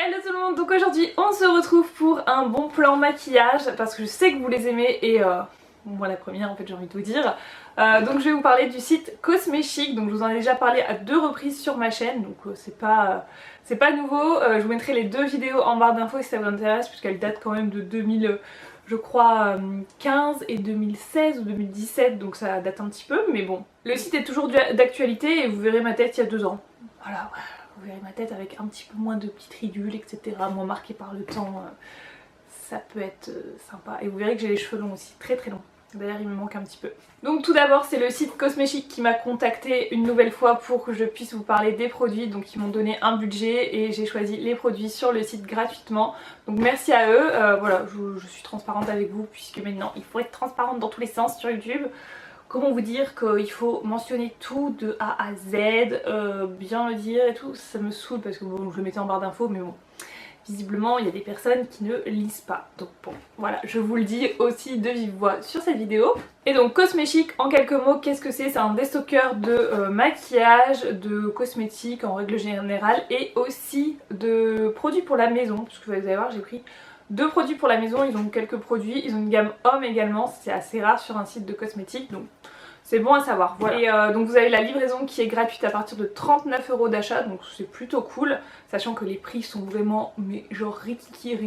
Hello tout le monde, donc aujourd'hui on se retrouve pour un bon plan maquillage parce que je sais que vous les aimez et moi la première en fait j'ai envie de vous dire. Donc je vais vous parler du site Cosmechic, donc je vous en ai déjà parlé à 2 reprises sur ma chaîne, donc c'est pas nouveau. Je vous mettrai les 2 vidéos en barre d'infos si ça vous intéresse puisqu'elles datent quand même de 2000 je crois 15 et 2016 ou 2017, donc ça date un petit peu, mais bon. Le site est toujours d'actualité et vous verrez ma tête il y a 2 ans. Voilà, vous verrez ma tête avec un petit peu moins de petites ridules, etc. Moins marquée par le temps, ça peut être sympa. Et vous verrez que j'ai les cheveux longs aussi, très très longs. D'ailleurs il me manque un petit peu. Donc tout d'abord c'est le site Cosmechic qui m'a contacté une nouvelle fois pour que je puisse vous parler des produits. Donc ils m'ont donné un budget et j'ai choisi les produits sur le site gratuitement. Donc merci à eux, voilà je suis transparente avec vous puisque maintenant il faut être transparente dans tous les sens sur YouTube. Comment vous dire qu'il faut mentionner tout de A à Z, bien le dire et tout, ça me saoule parce que bon je le mettais en barre d'infos mais bon. Visiblement il y a des personnes qui ne lisent pas, donc bon voilà je vous le dis aussi de vive voix sur cette vidéo. Et donc Cosmechic en quelques mots qu'est-ce que c'est? C'est un déstockeur de maquillage, de cosmétiques en règle générale et aussi de produits pour la maison, parce que vous allez voir j'ai pris 2 produits pour la maison, ils ont quelques produits, ils ont une gamme homme également, c'est assez rare sur un site de cosmétiques donc c'est bon à savoir, voilà. Et donc vous avez la livraison qui est gratuite à partir de 39 € d'achat, donc c'est plutôt cool, sachant que les prix sont vraiment, mais genre rikiki.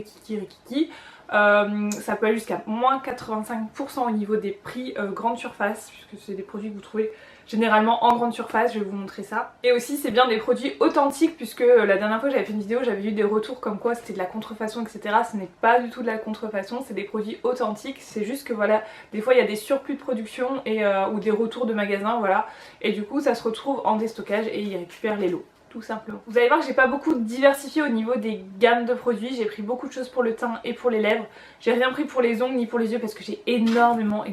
Ça peut aller jusqu'à moins 85% au niveau des prix grande surface, puisque c'est des produits que vous trouvez généralement en grande surface, je vais vous montrer ça. Et aussi c'est bien des produits authentiques, puisque la dernière fois que j'avais fait une vidéo j'avais eu des retours comme quoi c'était de la contrefaçon etc. Ce n'est pas du tout de la contrefaçon, c'est des produits authentiques, c'est juste que voilà, des fois il y a des surplus de production et, ou des retours de magasins, voilà. Et du coup ça se retrouve en déstockage et ils récupèrent les lots. Tout simplement. Vous allez voir que j'ai pas beaucoup diversifié au niveau des gammes de produits, j'ai pris beaucoup de choses pour le teint et pour les lèvres. J'ai rien pris pour les ongles ni pour les yeux parce que j'ai énormément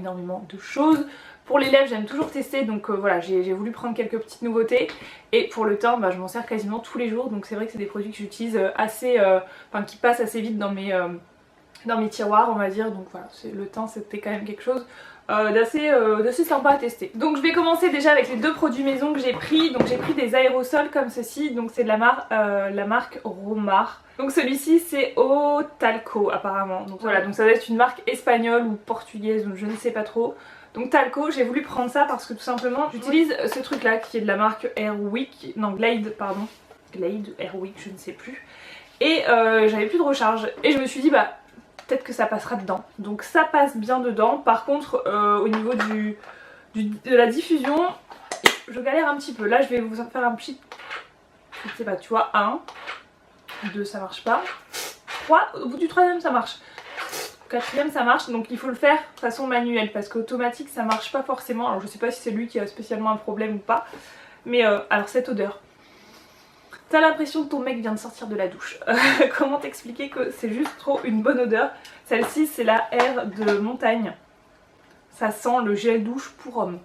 de choses. Pour les lèvres j'aime toujours tester donc voilà j'ai voulu prendre quelques petites nouveautés. Et pour le teint bah, je m'en sers quasiment tous les jours donc c'est vrai que c'est des produits que j'utilise assez, enfin qui passent assez vite dans mes tiroirs on va dire. Donc voilà, le teint c'était quand même quelque chose d'assez sympa à tester. Donc je vais commencer déjà avec les 2 produits maison que j'ai pris. Donc j'ai pris des aérosols comme ceci, donc c'est de la marque Romar. Donc celui-ci c'est au talco apparemment. Donc voilà, donc ça doit être une marque espagnole ou portugaise ou je ne sais pas trop. Donc talco, j'ai voulu prendre ça parce que tout simplement j'utilise ce truc là qui est de la marque Airwick, non Glade pardon, Glade, Airwick je ne sais plus. Et j'avais plus de recharge et je me suis dit bah peut-être que ça passera dedans. Donc ça passe bien dedans. Par contre au niveau de la diffusion je galère un petit peu. Là je vais vous faire un petit, je sais pas, tu vois, 1, 2 ça marche pas, 3, au bout du 3ème ça marche, 4ème ça marche, donc il faut le faire de façon manuelle parce qu'automatique ça marche pas forcément. Alors je sais pas si c'est lui qui a spécialement un problème ou pas, mais alors cette odeur, t'as l'impression que ton mec vient de sortir de la douche. Comment t'expliquer que c'est juste trop une bonne odeur. Celle-ci c'est la Air de montagne, ça sent le gel douche pour homme.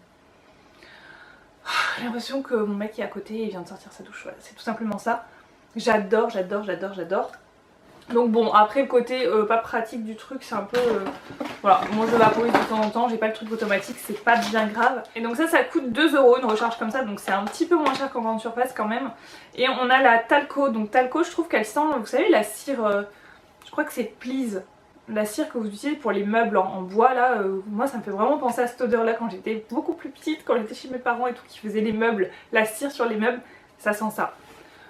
J'ai l'impression que mon mec est à côté et vient de sortir sa douche, voilà, c'est tout simplement ça. J'adore. Donc bon, après le côté pas pratique du truc c'est un peu voilà, moi je vaporise de temps en temps, j'ai pas le truc automatique, c'est pas bien grave. Et donc ça coûte 2 € une recharge comme ça, donc c'est un petit peu moins cher qu'en grande surface quand même. Et on a la talco, donc talco je trouve qu'elle sent, vous savez la cire, je crois que c'est Please, la cire que vous utilisez pour les meubles en bois là, moi ça me fait vraiment penser à cette odeur là quand j'étais beaucoup plus petite, quand j'étais chez mes parents et tout, qui faisaient les meubles, la cire sur les meubles, ça sent ça.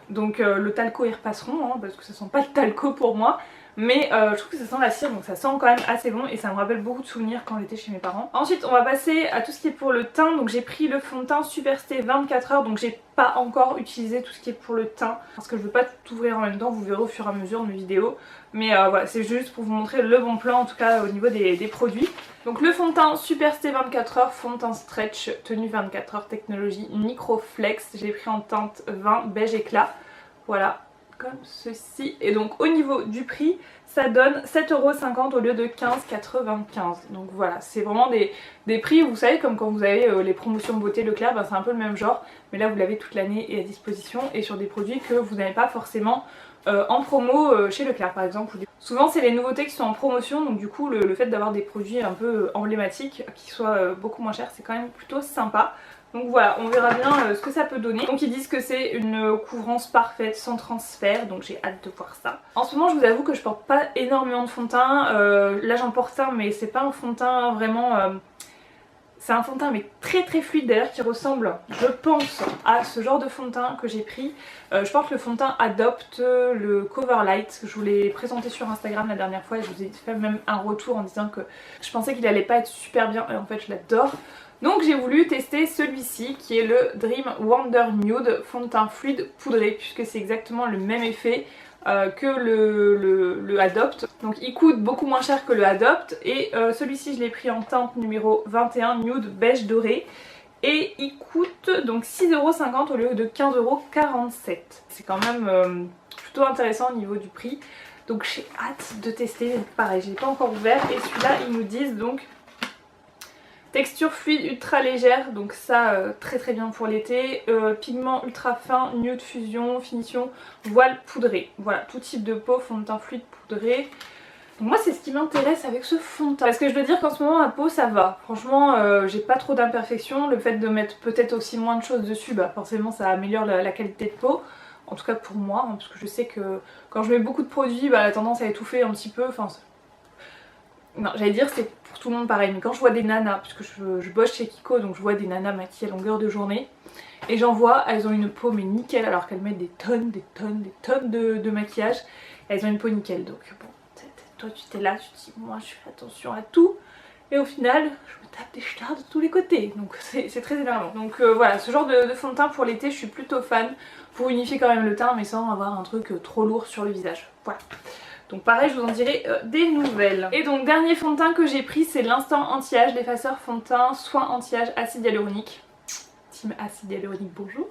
Donc le talco ils repasseront hein, parce que ça sent pas le talco pour moi. Mais je trouve que ça sent la cire donc ça sent quand même assez bon et ça me rappelle beaucoup de souvenirs quand j'étais chez mes parents. Ensuite on va passer à tout ce qui est pour le teint. Donc j'ai pris le fond de teint Superstay 24 heures. Donc j'ai pas encore utilisé tout ce qui est pour le teint parce que je veux pas tout ouvrir en même temps, vous verrez au fur et à mesure de mes vidéos. Mais voilà, c'est juste pour vous montrer le bon plan en tout cas au niveau des produits. Donc le fond de teint Superstay 24 heures, fond de teint stretch, tenue 24 heures, technologie Microflex. J'ai pris en teinte 20 beige éclat. Voilà, comme ceci. Et donc au niveau du prix, ça donne 7,50 € au lieu de 15,95 €. Donc voilà, c'est vraiment des prix, vous savez, comme quand vous avez les promotions beauté Leclerc, ben c'est un peu le même genre. Mais là vous l'avez toute l'année et à disposition et sur des produits que vous n'avez pas forcément en promo chez Leclerc par exemple. Souvent c'est les nouveautés qui sont en promotion, donc du coup le fait d'avoir des produits un peu emblématiques qui soient beaucoup moins chers, c'est quand même plutôt sympa. Donc voilà, on verra bien ce que ça peut donner. Donc ils disent que c'est une couvrance parfaite sans transfert, donc j'ai hâte de voir ça. En ce moment je vous avoue que je porte pas énormément de fond de teint, là j'en porte un mais c'est pas un fond de teint vraiment... c'est un fond de teint mais très très fluide d'ailleurs qui ressemble, je pense, à ce genre de fond de teint que j'ai pris. Je porte le fond de teint Adopt, le Coverlight, je vous l'ai présenté sur Instagram la dernière fois et je vous ai fait même un retour en disant que je pensais qu'il allait pas être super bien et en fait je l'adore. Donc j'ai voulu tester celui-ci qui est le Dream Wonder Nude fond de teint fluide poudré puisque c'est exactement le même effet que le Adopt. Donc il coûte beaucoup moins cher que le Adopt et celui-ci je l'ai pris en teinte numéro 21 nude beige doré et il coûte donc 6,50€ au lieu de 15,47€. C'est quand même plutôt intéressant au niveau du prix. Donc j'ai hâte de tester, pareil je l'ai pas encore ouvert et celui-là ils nous disent donc texture fluide ultra légère, donc ça très très bien pour l'été. Pigment ultra fin, nude fusion, finition, voile poudré. Voilà, tout type de peau, fond de teint fluide poudré. Donc moi c'est ce qui m'intéresse avec ce fond de teint. Parce que je dois dire qu'en ce moment ma peau ça va. Franchement j'ai pas trop d'imperfections. Le fait de mettre peut-être aussi moins de choses dessus, bah forcément ça améliore la qualité de peau. En tout cas pour moi, hein, parce que je sais que quand je mets beaucoup de produits, bah, la tendance à étouffer un petit peu. Enfin, non, j'allais dire c'est pour tout le monde pareil, mais quand je vois des nanas, puisque je bosse chez Kiko, donc je vois des nanas maquillées à longueur de journée, et j'en vois, elles ont une peau mais nickel, alors qu'elles mettent des tonnes de maquillage, elles ont une peau nickel, donc bon, toi tu t'es là, tu te dis, moi je fais attention à tout, et au final, je me tape des stars de tous les côtés, donc c'est très énervant. Donc voilà, ce genre de fond de teint pour l'été, je suis plutôt fan, pour unifier quand même le teint, mais sans avoir un truc trop lourd sur le visage, voilà. Donc pareil, je vous en dirai des nouvelles. Et donc dernier fond de teint que j'ai pris, c'est l'Instant Anti-Âge, l'effaceur fond de teint soin anti-âge acide hyaluronique. Team acide hyaluronique, bonjour.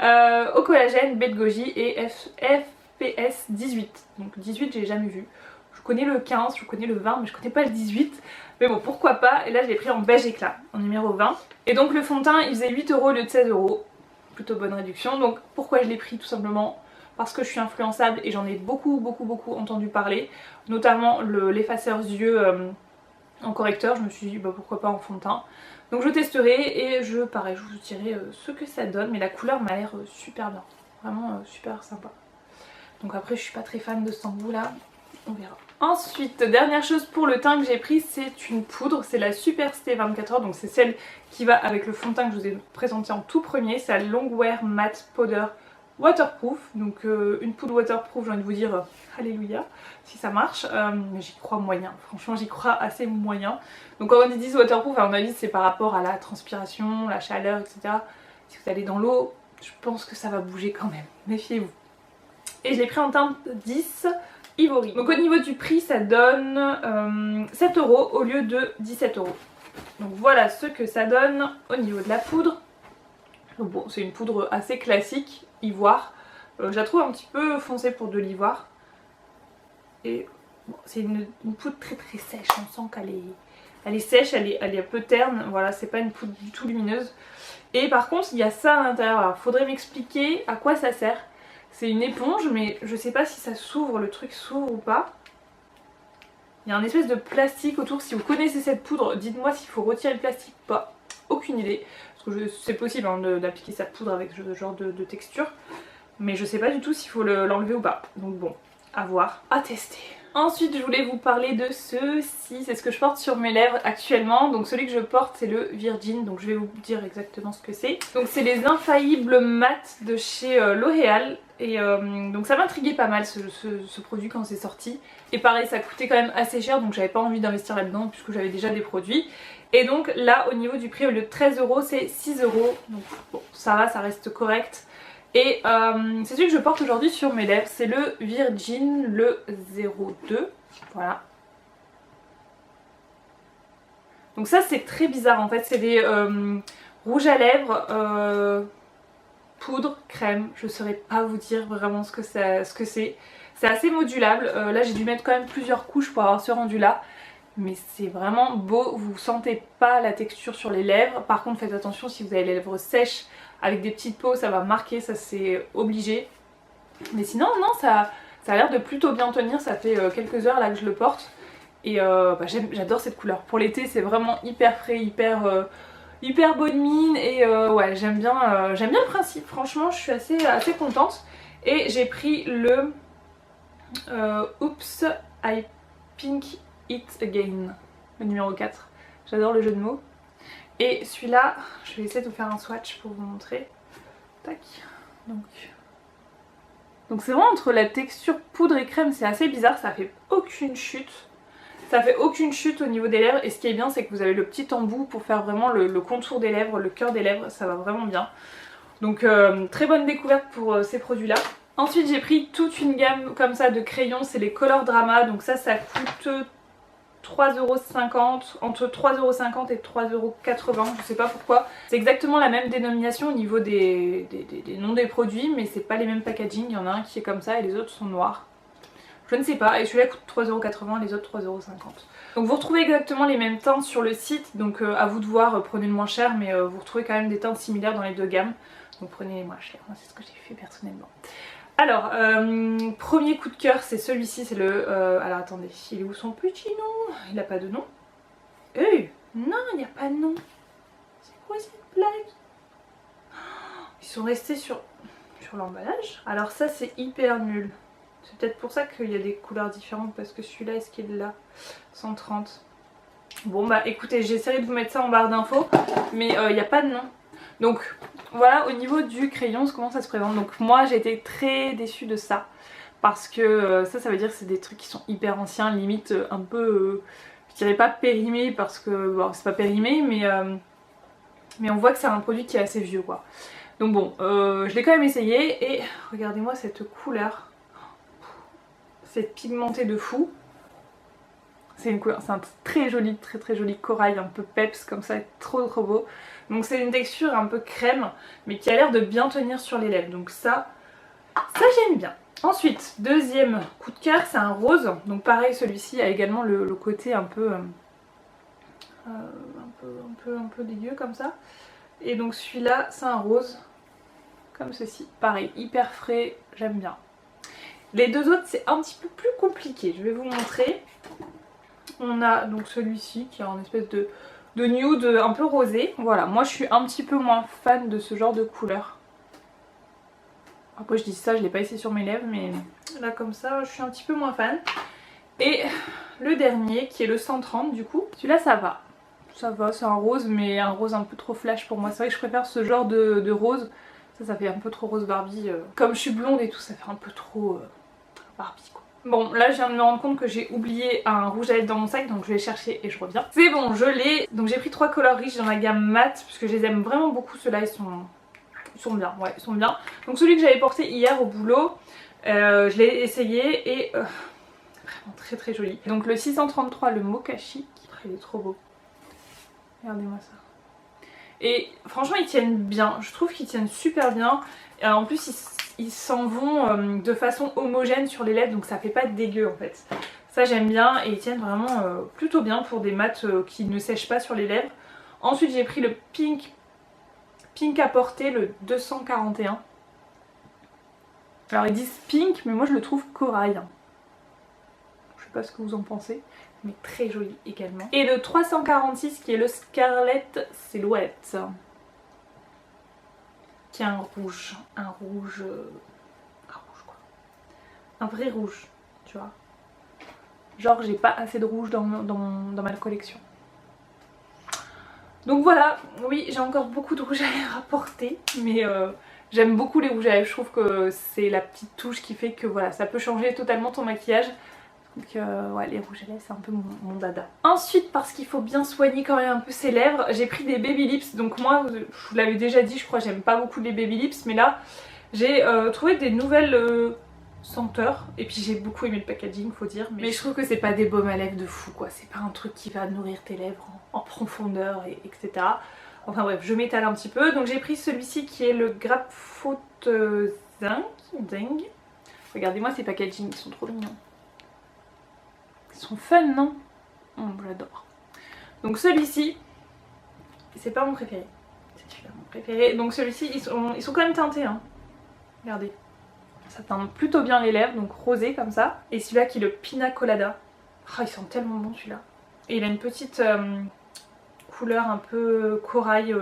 Au collagène, baie de goji et FPS 18. Donc 18 j'ai jamais vu. Je connais le 15, je connais le 20 mais je connais pas le 18. Mais bon pourquoi pas, et là je l'ai pris en beige éclat, en numéro 20. Et donc le fond de teint il faisait 8€ au lieu de 16€. Plutôt bonne réduction, donc pourquoi je l'ai pris tout simplement parce que je suis influençable et j'en ai beaucoup entendu parler, notamment l'effaceur yeux en correcteur. Je me suis dit bah pourquoi pas en fond de teint. Donc je testerai et pareil je vous dirai ce que ça donne, mais la couleur m'a l'air super bien, vraiment super sympa. Donc après je suis pas très fan de cet embout là, on verra. Ensuite, dernière chose pour le teint que j'ai pris, c'est une poudre, c'est la Super Stay 24h, donc c'est celle qui va avec le fond de teint que je vous ai présenté en tout premier, c'est la Longwear Matte Powder Waterproof, donc une poudre waterproof, j'ai envie de vous dire alléluia si ça marche, mais j'y crois moyen, franchement j'y crois assez moyen. Donc quand on dit waterproof, à mon avis c'est par rapport à la transpiration, la chaleur, etc. Si vous allez dans l'eau, je pense que ça va bouger quand même, méfiez-vous. Et je l'ai pris en teinte 10 Ivory. Donc au niveau du prix ça donne 7€ au lieu de 17€. Donc voilà ce que ça donne au niveau de la poudre. Donc bon, c'est une poudre assez classique, ivoire. Je la trouve un petit peu foncée pour de l'ivoire. Et bon, c'est une poudre très sèche, on sent qu'elle est sèche, elle est un peu terne. Voilà, c'est pas une poudre du tout lumineuse. Et par contre, il y a ça à l'intérieur. Alors, faudrait m'expliquer à quoi ça sert. C'est une éponge, mais je sais pas si ça s'ouvre, le truc s'ouvre ou pas. Il y a un espèce de plastique autour. Si vous connaissez cette poudre, dites-moi s'il faut retirer le plastique ou pas. Aucune idée. Parce que c'est possible hein, d'appliquer sa poudre avec ce genre de texture. Mais je sais pas du tout s'il faut l'enlever ou pas. Donc bon, à voir, à tester. Ensuite je voulais vous parler de ceci, c'est ce que je porte sur mes lèvres actuellement. Donc celui que je porte c'est le Virgin, donc je vais vous dire exactement ce que c'est. Donc c'est les Infaillibles Mat de chez L'Oréal. Et donc ça m'intriguait pas mal ce produit quand c'est sorti. Et pareil ça coûtait quand même assez cher, donc j'avais pas envie d'investir là-dedans puisque j'avais déjà des produits. Et donc là au niveau du prix au lieu de 13€ c'est 6€. Donc bon ça va, ça reste correct. Et c'est celui que je porte aujourd'hui sur mes lèvres, c'est le Virgin, le 02, voilà. Donc ça c'est très bizarre en fait, c'est des rouges à lèvres, poudre, crème, je saurais pas vous dire vraiment ce que c'est. C'est assez modulable, là j'ai dû mettre quand même plusieurs couches pour avoir ce rendu là. Mais c'est vraiment beau, vous sentez pas la texture sur les lèvres. Par contre faites attention si vous avez les lèvres sèches avec des petites peaux, ça va marquer, ça c'est obligé. Mais sinon non, ça a l'air de plutôt bien tenir, ça fait quelques heures là que je le porte. Et j'adore cette couleur. Pour l'été c'est vraiment hyper frais, hyper bonne mine et ouais j'aime bien le principe, franchement je suis assez contente. Et j'ai pris le Oops I Pink It Again, le numéro 4. J'adore le jeu de mots. Et celui-là, je vais essayer de vous faire un swatch pour vous montrer. Tac. Donc c'est vraiment entre la texture poudre et crème, c'est assez bizarre, ça fait aucune chute. Ça fait aucune chute au niveau des lèvres et ce qui est bien c'est que vous avez le petit embout pour faire vraiment le contour des lèvres, le cœur des lèvres, ça va vraiment bien. Donc très bonne découverte pour ces produits là. Ensuite j'ai pris toute une gamme comme ça de crayons, c'est les Color Drama, donc ça coûte 3,50€, entre 3,50€ et 3,80€, je sais pas pourquoi. C'est exactement la même dénomination au niveau des noms des produits, mais c'est pas les mêmes packaging, il y en a un qui est comme ça et les autres sont noirs. Je ne sais pas, et celui-là coûte 3,80€, les autres 3,50€. Donc vous retrouvez exactement les mêmes teintes sur le site, donc à vous de voir, prenez le moins cher, mais vous retrouvez quand même des teintes similaires dans les deux gammes. Donc prenez les moins chers, moi c'est ce que j'ai fait personnellement. Alors, premier coup de cœur, c'est celui-ci, c'est le... alors attendez, il est où son petit nom? Il n'a pas de nom. Non, il n'y a pas de nom. C'est quoi cette blague? Ils sont restés sur l'emballage. Alors ça, c'est hyper nul. C'est peut-être pour ça qu'il y a des couleurs différentes, parce que celui-là, est-ce qu'il est là? 130. Bon bah écoutez, j'essaierai de vous mettre ça en barre d'infos, mais il n'y a pas de nom. Donc voilà au niveau du crayon comment ça se présente. Donc moi j'ai été très déçue de ça parce que ça veut dire que c'est des trucs qui sont hyper anciens, limite un peu, je dirais pas périmés parce que bon, c'est pas périmé mais on voit que c'est un produit qui est assez vieux quoi. Donc bon, je l'ai quand même essayé et regardez-moi cette couleur, cette pigmentée de fou. C'est une couleur, c'est un très joli corail, un peu peps comme ça, trop beau. Donc c'est une texture un peu crème, mais qui a l'air de bien tenir sur les lèvres. Donc ça j'aime bien. Ensuite, deuxième coup de cœur, c'est un rose. Donc pareil, celui-ci a également le côté un peu dégueu comme ça. Et donc celui-là, c'est un rose, comme ceci. Pareil, hyper frais, j'aime bien. Les deux autres, c'est un petit peu plus compliqué. Je vais vous montrer. On a donc celui-ci qui est en espèce de nude un peu rosé. Voilà, moi je suis un petit peu moins fan de ce genre de couleur. Après je dis ça, je l'ai pas essayé sur mes lèvres, mais là comme ça je suis un petit peu moins fan. Et le dernier qui est le 130 du coup, celui-là ça va. Ça va, c'est un rose mais un rose un peu trop flash pour moi. C'est vrai que je préfère ce genre de rose. Ça fait un peu trop rose Barbie. Comme je suis blonde et tout, ça fait un peu trop Barbie quoi. Bon là je viens de me rendre compte que j'ai oublié un rouge à lèvres dans mon sac, donc je vais chercher et je reviens. C'est bon, je l'ai. Donc j'ai pris 3 couleurs riches dans la gamme mat parce que je les aime vraiment beaucoup. Ceux-là ils sont bien, ouais ils sont bien. Donc celui que j'avais porté hier au boulot, je l'ai essayé et vraiment très joli. Donc le 633, le Mokashi, il est trop beau. Regardez-moi ça. Et franchement ils tiennent bien, je trouve qu'ils tiennent super bien. Et en plus ils s'en vont de façon homogène sur les lèvres, donc ça fait pas de dégueu en fait. Ça j'aime bien et ils tiennent vraiment plutôt bien pour des mats qui ne sèchent pas sur les lèvres. Ensuite j'ai pris le Pink à porter, le 241. Alors ils disent pink mais moi je le trouve corail. Je sais pas ce que vous en pensez, mais très joli également. Et le 346 qui est le Scarlet Silhouette, qui est un rouge quoi. Un vrai rouge, tu vois. Genre j'ai pas assez de rouge dans ma collection. Donc voilà, oui j'ai encore beaucoup de rouge à lèvres à porter, mais j'aime beaucoup les rouges à lèvres. Je trouve que c'est la petite touche qui fait que voilà, ça peut changer totalement ton maquillage. Donc ouais, les rouges à lèvres c'est un peu mon dada. Ensuite, parce qu'il faut bien soigner quand même un peu ses lèvres, j'ai pris des baby lips. Donc moi, je vous l'avais déjà dit, je crois j'aime pas beaucoup les baby lips, mais là j'ai trouvé des nouvelles senteurs. Et puis j'ai beaucoup aimé le packaging, faut dire, mais je trouve que c'est pas des baumes à lèvres de fou quoi. C'est pas un truc qui va nourrir tes lèvres en profondeur, etc. Enfin bref, je m'étale un petit peu. Donc j'ai pris celui-ci qui est le Grapefruit Zing. Regardez-moi ces packaging, ils sont trop mignons. Ils sont fun, non? J'adore. Donc celui-ci, c'est pas mon préféré. C'est celui-là mon préféré. Donc celui-ci, ils sont quand même teintés, hein. Regardez. Ça teint plutôt bien les lèvres, donc rosé comme ça. Et celui-là qui est le Pina Colada. Ah, il sent tellement bon celui-là. Et il a une petite couleur un peu corail,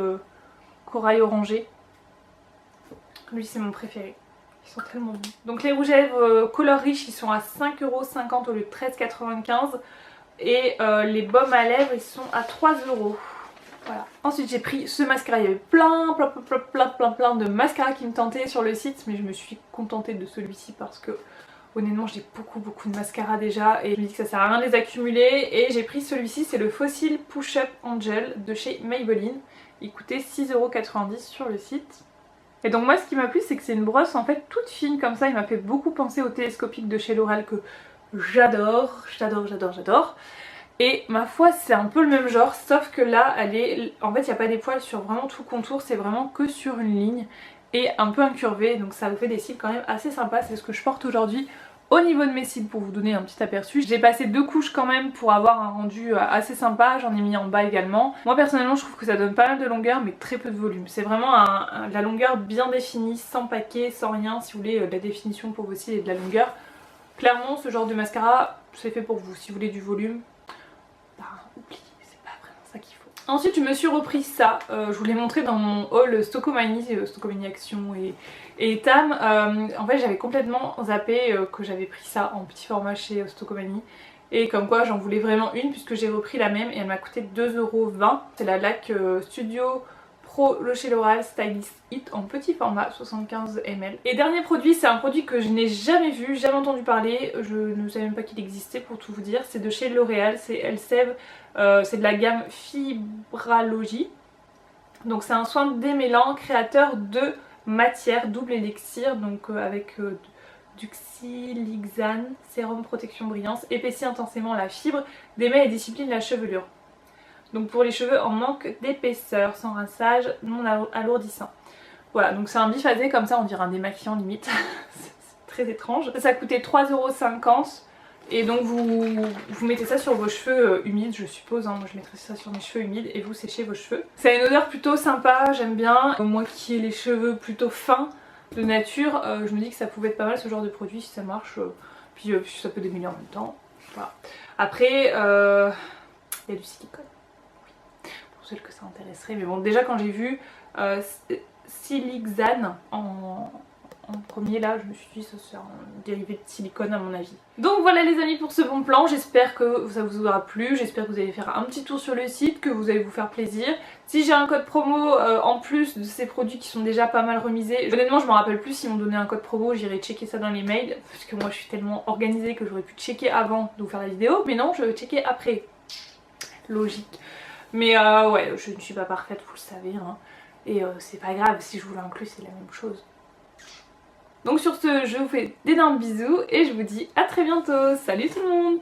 corail orangé. Lui c'est mon préféré. Ils sont tellement bons. Donc les rouges à lèvres couleur riche, ils sont à 5,50€ au lieu de 13,95€. Et les baumes à lèvres, ils sont à 3€. Voilà. Ensuite j'ai pris ce mascara. Il y avait plein de mascaras qui me tentaient sur le site. Mais je me suis contentée de celui-ci parce que honnêtement j'ai beaucoup de mascaras déjà. Et je me dis que ça sert à rien de les accumuler. Et j'ai pris celui-ci, c'est le Fossil Push-Up Angel de chez Maybelline. Il coûtait 6,90€ sur le site. Et donc moi ce qui m'a plu c'est que c'est une brosse en fait toute fine comme ça, il m'a fait beaucoup penser au télescopique de chez L'Oréal que j'adore. Et ma foi c'est un peu le même genre sauf que là elle est... En fait il n'y a pas des poils sur vraiment tout le contour, c'est vraiment que sur une ligne et un peu incurvé, donc ça vous fait des cils quand même assez sympas, c'est ce que je porte aujourd'hui. Au niveau de mes cils, pour vous donner un petit aperçu, j'ai passé 2 couches quand même pour avoir un rendu assez sympa, j'en ai mis en bas également. Moi personnellement je trouve que ça donne pas mal de longueur mais très peu de volume. C'est vraiment la longueur bien définie, sans paquet, sans rien, si vous voulez de la définition pour vos cils et de la longueur. Clairement ce genre de mascara c'est fait pour vous, si vous voulez du volume, bah oubliez, c'est pas vraiment ça qu'il faut. Ensuite je me suis repris ça, je vous l'ai montré dans mon haul Stockomanie, Stockomanie Action et Tam. En fait j'avais complètement zappé que j'avais pris ça en petit format chez Stockomanie. Et comme quoi j'en voulais vraiment une puisque j'ai repris la même et elle m'a coûté 2,20€. C'est la LAC Studio Pro le chez L'Oréal Stylist Hit en petit format 75 ml. Et dernier produit, c'est un produit que je n'ai jamais vu, jamais entendu parler, je ne savais même pas qu'il existait pour tout vous dire. C'est de chez L'Oréal, c'est Elseve, c'est de la gamme Fibralogie. Donc c'est un soin démêlant créateur de matière double élixir, donc avec du xylixane, sérum protection brillance, épaissit intensément la fibre, démêle et discipline la chevelure. Donc pour les cheveux en manque d'épaisseur, sans rinçage, non alourdissant. Voilà, donc c'est un biphasé comme ça, on dirait un démaquillant limite. C'est très étrange. Ça a coûté 3,50€. Et donc vous mettez ça sur vos cheveux humides, je suppose, hein. Moi je mettrais ça sur mes cheveux humides et vous séchez vos cheveux. Ça a une odeur plutôt sympa, j'aime bien. Moi qui ai les cheveux plutôt fins de nature, je me dis que ça pouvait être pas mal ce genre de produit si ça marche. Puis ça peut démêler en même temps. Voilà. Après, il y a du silicone. Pour celles que ça intéresserait. Mais bon, déjà quand j'ai vu Silixane en premier là, je me suis dit ça c'est un dérivé de silicone à mon avis. Donc voilà les amis pour ce bon plan, j'espère que ça vous aura plu, j'espère que vous allez faire un petit tour sur le site, que vous allez vous faire plaisir. Si j'ai un code promo en plus de ces produits qui sont déjà pas mal remisés, honnêtement je me rappelle plus s'ils m'ont donné un code promo, j'irai checker ça dans les mails, parce que moi je suis tellement organisée que j'aurais pu checker avant de vous faire la vidéo, mais non je vais checker après. Logique. Mais ouais, je ne suis pas parfaite, vous le savez, hein. Et c'est pas grave, si je vous l'inclus c'est la même chose. Donc sur ce, je vous fais d'énormes bisous et je vous dis à très bientôt. Salut tout le monde!